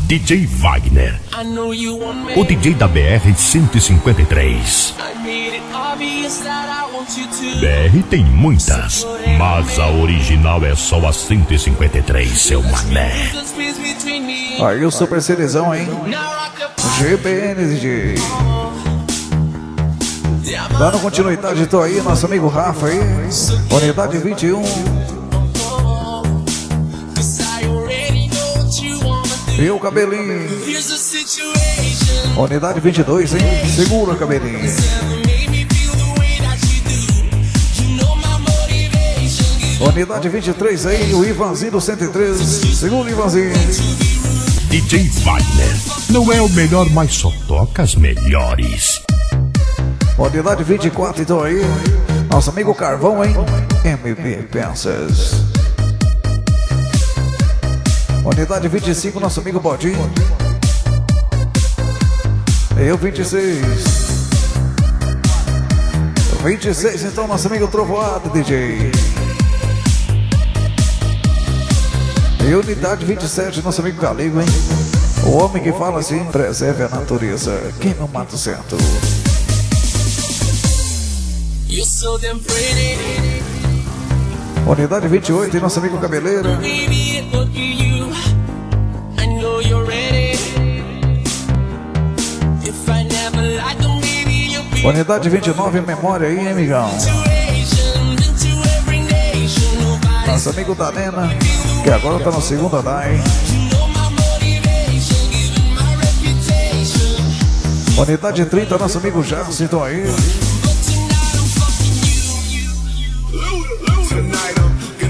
DJ Wagner, o DJ da BR-153. BR tem muitas, mas a original é só a 153, seu mané. Aí o super serizão, hein? GBN DJ. Dando continuidade, tô aí, nosso amigo Rafa aí. Unidade 21. E o cabelinho. Unidade 22, hein? Segura, cabelinho. Unidade 23 aí, o Ivanzinho do 103. Segura, Ivanzinho. DJ Wagner não é o melhor, mas só toca as melhores. Unidade 24, então aí. Nosso amigo Carvão, hein? MP Pensas. Unidade 25, nosso amigo Bodinho. Eu 26. 26, então, nosso amigo Trovoado, DJ. E unidade 27, nosso amigo Galego, hein? O homem que fala assim, preserve a natureza. Quem não mata o certo? Unidade 28, e nosso amigo Cabeleira. Unidade 29, memória aí, hein, amigão? Nosso amigo Danena, que agora tá no segundo andar, hein? Unidade 30, nosso amigo Jarvis, então aí.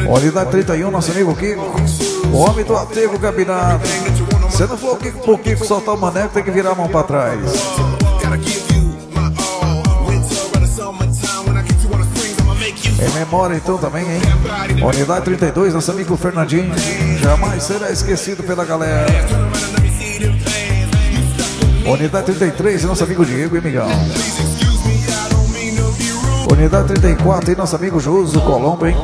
Unidade 31, nosso amigo Kiko. O homem do atego cabinado. Se não for o Kiko soltar o maneco, tem que virar a mão pra trás. Em memória então também, hein? Unidade 32, nosso amigo Fernandinho. Jamais será esquecido pela galera. Unidade 33, nosso amigo Diego e Migão. Unidade 34, e nosso amigo Joso Colombo, hein?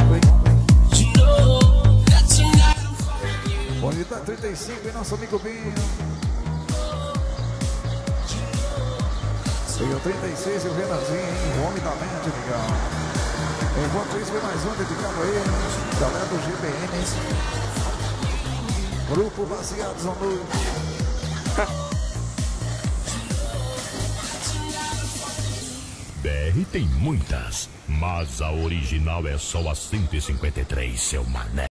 Unidade 35, e nosso amigo Binho. E o 36, e o Renanzinho, hein? O homem da mente, Migão. Enquanto isso, vem mais um dedicado aí, galera do GBN. Grupo Baseados à Noite. BR tem muitas, mas a original é só a 153, seu mané.